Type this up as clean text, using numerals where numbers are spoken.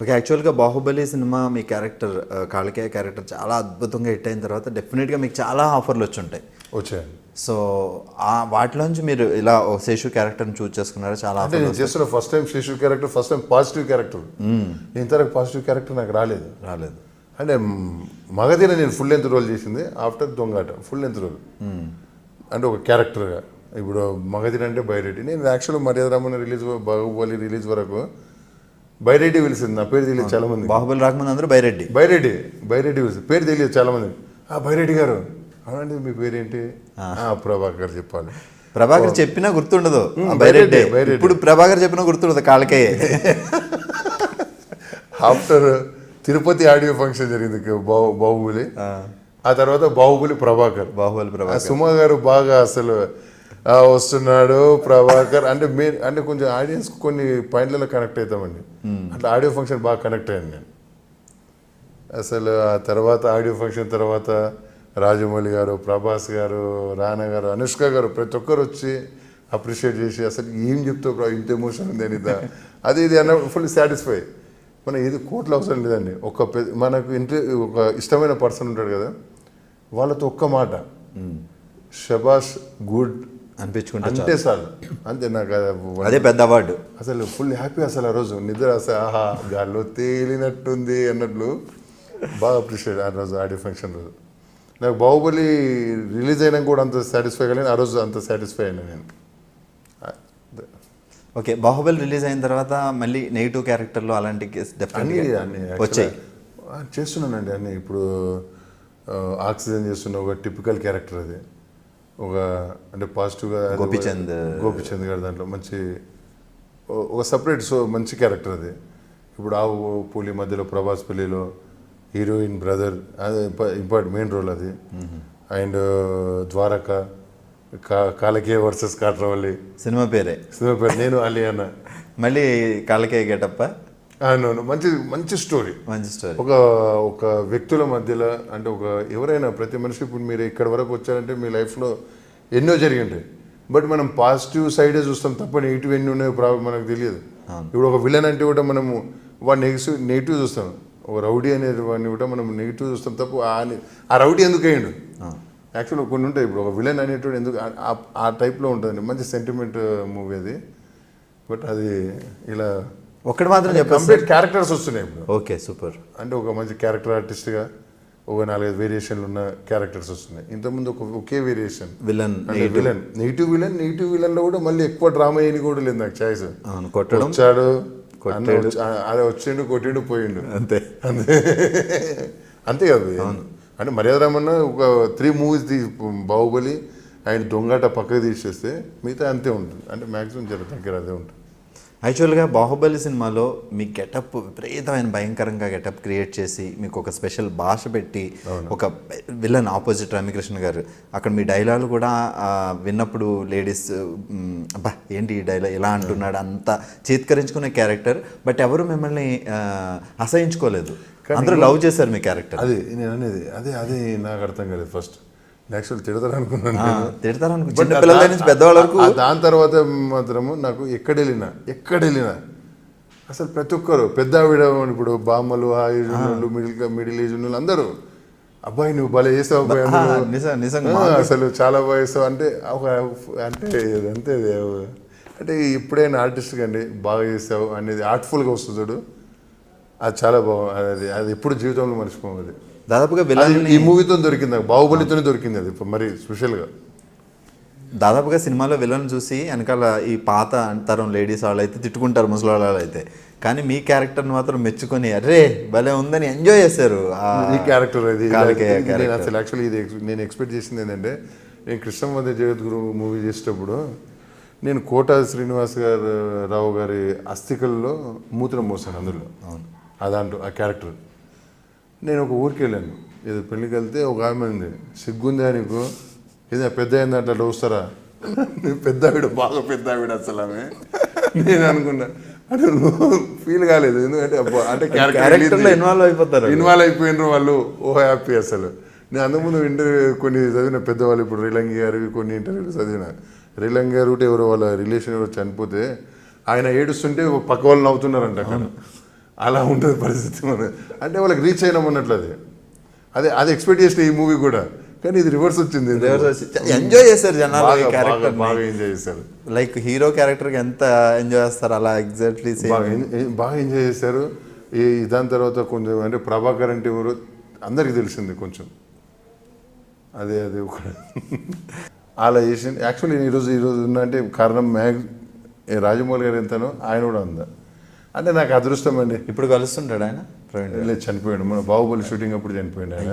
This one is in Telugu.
ఓకే, యాక్చువల్గా బాహుబలి సినిమా మీ క్యారెక్టర్ కాళికేయ క్యారెక్టర్ చాలా అద్భుతంగా హిట్ అయిన తర్వాత డెఫినెట్గా మీకు చాలా ఆఫర్లు వచ్చుంటాయి. వచ్చాయండి. సో వాటిలోంచి మీరు ఇలా ఓ శేషు క్యారెక్టర్ని చూస్ చేసుకున్నారు. చాలా అంటే నేను చేస్తున్న first time Seshu character, first time positive character. ఇంతవరకు పాజిటివ్ క్యారెక్టర్ నాకు రాలేదు. అంటే మగధీర నేను ఫుల్ లెంత్ రోల్ చేసింది. ఆఫ్టర్ దొంగాట ఫుల్ లెంత్ రోల్, అంటే ఒక క్యారెక్టర్గా. ఇప్పుడు మగధీర అంటే బైరెడ్డి. నేను యాక్చువల్గా మర్యాద రామన్న రిలీజ్, బాహుబలి రిలీజ్ వరకు బైరెడ్డి పిలిచింది. నా పేరు తెలియదు చాలా మంది. బాహుబలి రాకముందు అందరూ బైరెడ్డి పిలిచింది. పేరు తెలియదు చాలా మంది. బైరెడ్డి గారు అవునండి, మీ పేరేంటి? ప్రభాకర్ చెప్పాలి. ప్రభాకర్ చెప్పినా గుర్తుండదు బైరెడ్డి. ఇప్పుడు ప్రభాకర్ చెప్పినా గుర్తుండదు కాళికేయ. ఆఫ్టర్ తిరుపతి ఆడియో ఫంక్షన్ జరిగింది బాహుబలి. ఆ తర్వాత బాహుబలి ప్రభాకర్. సుమా గారు బాగా అసలు వస్తున్నాడు ప్రభాకర్ అంటే కొంచెం ఆడియన్స్ కొన్ని పాయింట్లలో కనెక్ట్ అవుతామండి. అట్లా ఆడియో ఫంక్షన్ బాగా కనెక్ట్ అయ్యాను నేను అసలు. ఆ తర్వాత ఆడియో ఫంక్షన్ తర్వాత రాజమౌళి గారు, ప్రభాస్ గారు, రానా గారు, అనుష్క గారు ప్రతి ఒక్కరు వచ్చి అప్రిషియేట్ చేసి అసలు ఏం చెప్తావు ఇంత ఎమోషన్ ఉంది అని అది ఇది అన్న ఫుల్ సాటిస్ఫై. మనం ఏది కోట్లు అవసరం లేదండి. మనకు ఒక ఇష్టమైన పర్సన్ ఉంటాడు కదా, వాళ్ళతో ఒక్క మాట షబాష్ గుడ్ అనిపించుకుంటే అంటే చాలు. అంతే, నాకు అదే పెద్ద అవార్డు. అసలు ఫుల్ హ్యాపీ. అసలు ఆ రోజు నిద్ర అసలు ఆహా గాల్లో తేలినట్టుంది అన్నట్లు బాగా అప్రిషియేట్ ఆ రోజు ఆడియో ఫంక్షన్ రోజు. నాకు బాహుబలి రిలీజ్ అయినా కూడా అంత సాటిస్ఫై కాలేదు. ఆ రోజు అంత సాటిస్ఫై అయినా నేను. ఓకే, బాహుబలి రిలీజ్ అయిన తర్వాత మళ్ళీ నెగిటివ్ క్యారెక్టర్లు అలాంటి అన్నీ వచ్చాయి చేస్తున్నానండి అన్నీ. ఇప్పుడు ఆక్సిజన్ చేస్తున్న ఒక టిపికల్ క్యారెక్టర్ అది. ఒక అంటే పాజిటివ్గా గోపిచంద్ గారు దాంట్లో మంచి ఒక సపరేట్ మంచి క్యారెక్టర్ అది. ఇప్పుడు ఆవు పూలి మధ్యలో ప్రభాస్ పెళ్లిలో హీరోయిన్ బ్రదర్, అది ఇంపార్టెంట్ మెయిన్ రోల్ అది. And Dwaraka Kalikeya versus Katravalli cinema పేరు నేను అలీ అన్న. మళ్ళీ కాళికేయ గెటప్ప. అవునవును, మంచి స్టోరీ. ఒక వ్యక్తుల మధ్యలో అంటే ఎవరైనా ప్రతి మనిషి ఇప్పుడు మీరు ఇక్కడ వరకు వచ్చారంటే మీ లైఫ్లో ఎన్నో జరిగి ఉంటాయి. బట్ మనం పాజిటివ్ సైడే చూస్తాం తప్ప నెగిటివ్ ఎన్ని ఉన్నాయో మనకు తెలియదు. ఇప్పుడు ఒక విలన్ అంటే కూడా మనము వాడు నెగిటివ్ చూస్తాం. ఒక రౌడీ అనేది వాడిని కూడా మనం నెగిటివ్ చూస్తాం తప్ప ఆ రౌడీ ఎందుకు అయ్యిండు యాక్చువల్గా కొన్ని ఉంటాయి. ఇప్పుడు ఒక విలన్ అనేటువంటి ఎందుకు ఆ టైప్లో ఉంటుంది. మంచి సెంటిమెంట్ మూవీ అది. బట్ అది ఇలా ఒకటి మాత్రం కంప్లీట్ క్యారెక్టర్స్ వస్తున్నాయి ఇప్పుడు. Okay, super. అంటే ఒక మంచి క్యారెక్టర్ ఆర్టిస్ట్గా ఒక 4-5 వేరియేషన్లు ఉన్న క్యారెక్టర్స్ వస్తున్నాయి. ఇంతకుముందు ఒకే వేరియేషన్ నెగిటివ్ విలన్లో కూడా మళ్ళీ ఎక్కువ డ్రామా అయ్యి కూడా లేదు నాకు చాయిస్. వచ్చాడు అదే వచ్చిండు కొట్టిండు పోయిండు అంతే కదా. అంటే మర్యాద రామన్న ఒక 3 మూవీస్ బాహుబలి అండ్ దొంగాట పక్కకు తీసేస్తే మిగతా అంతే ఉంటుంది. అంటే మ్యాక్సిమం దగ్గర అదే ఉంటుంది. యాక్చువల్గా బాహుబలి సినిమాలో మీ గెటప్ విపరీతమైన భయంకరంగా గెటప్ క్రియేట్ చేసి మీకు ఒక స్పెషల్ భాష పెట్టి ఒక విలన్ ఆపోజిట్ రమ్యకృష్ణ గారు అక్కడ మీ డైలాగ్ కూడా విన్నప్పుడు లేడీస్ అబ్బా ఏంటి ఈ డైలాగ్ ఇలా అంటున్నాడు అంత చేత్కరించుకునే క్యారెక్టర్. బట్ ఎవరు మిమ్మల్ని అసహించుకోలేదు, అందరూ లవ్ చేశారు మీ క్యారెక్టర్. అది నేను అనేది అదే నాకు అర్థం కాలేదు. ఫస్ట్ యాక్చువల్ తిడతారనుకున్నాను, పెద్దవాళ్ళ వరకు. దాని తర్వాత మాత్రము నాకు ఎక్కడ వెళ్ళినా అసలు ప్రతి ఒక్కరు పెద్ద ఆవిడ, ఇప్పుడు బామ్మలు, ఆ ఏజ్ ఉన్నోళ్ళు, మిడిల్ ఏజ్ ఉన్నోళ్ళు అందరూ అబ్బాయి నువ్వు భలే చేసావు అబ్బాయి, అసలు చాలా బాగా చేసావు అంటే అంటే ఎప్పుడైనా ఆర్టిస్ట్ కండి బాగా చేసావు అనేది ఆర్ట్ఫుల్గా వస్తుంది చూడు, అది చాలా బాగుంది. అది ఎప్పుడు జీవితంలో మర్చిపోవాలి. దాదాపుగా ఈ మూవీతో దొరికింది నాకు, బాహుబలితోనే దొరికింది అది మరి స్పెషల్గా. దాదాపుగా సినిమాలో విలన్ చూసి వెనకాల ఈ పాత తరం లేడీస్ వాళ్ళు అయితే తిట్టుకుంటారు, ముసలి వాళ్ళు అయితే. కానీ మీ క్యారెక్టర్ని మాత్రం మెచ్చుకొని అరే భలే ఉందని ఎంజాయ్ చేశారు. ఈ క్యారెక్టర్ అది అసలు యాక్చువల్లీ ఇది నేను ఎక్స్పెక్ట్ చేసింది ఏంటంటే, నేను కృష్ణమధ్య జగద్గురు మూవీ చేసేటప్పుడు నేను కోట శ్రీనివాస్ రావు గారి అస్థికల్లో మూత్రం మోసాను అందులో. దాంట్లో ఆ క్యారెక్టర్ నేను ఒక ఊరికి వెళ్ళాను, ఏదో పెళ్ళికి వెళ్తే ఒక ఆమె ఉంది, సిగ్గుందా నీకు ఏదో పెద్ద అయింది అట్లా వస్తారా, పెద్ద ఆవిడ బాగా పెద్ద ఆవిడ అసలు ఆమె. నేను అనుకున్నా అంటే ఫీల్ కాలేదు, ఎందుకంటే అంటే క్యారెక్టర్లో ఇన్వాల్వ్ అయిపోయినారు వాళ్ళు. ఓ హ్యాపీ అసలు. నేను అంతకుముందు కొన్ని చదివిన పెద్దవాళ్ళు, ఇప్పుడు రిలంగి గారివి కొన్ని ఇంటర్వ్యూలు చదివిన. రిలంగి గారు ఎవరో వాళ్ళ రిలేషన్ ఎవరో చనిపోతే ఆయన ఏడుస్తుంటే పక్క వాళ్ళు నవ్వుతున్నారంట అక్కడ. అలా ఉంటుంది పరిస్థితి మన అంటే వాళ్ళకి రీచ్ అయినామన్నట్లు అది ఎక్స్పెక్ట్ చేసిన ఈ మూవీ కూడా, కానీ ఇది రివర్స్ వచ్చింది. ఎంజాయ్ చేశారు జనాలు ఈ క్యారెక్టర్, బాగా ఎంజాయ్ చేశారు. లైక్ హీరో క్యారెక్టర్కి ఎంత ఎంజాయ్ చేస్తారు అలా ఎగ్జాక్ట్లీ బాగా ఎంజాయ్ చేశారు. దాని తర్వాత కొంచెం అంటే ప్రభాకర్ అంటే ఎవరు అందరికీ తెలిసింది కొంచెం, అదే ఒక అలా చేసి యాక్చువల్లీ ఈరోజు ఉందంటే కారణం రాజమౌళి గారు ఎంతనో ఆయన కూడా ఉందా అంటే నాకు అదృష్టం అండి. ఇప్పుడు కలుస్తుంటాడు ఆయన? లేదు, చనిపోయాడు. మన బాహుబలి షూటింగ్ అప్పుడు చనిపోయాడు ఆయన.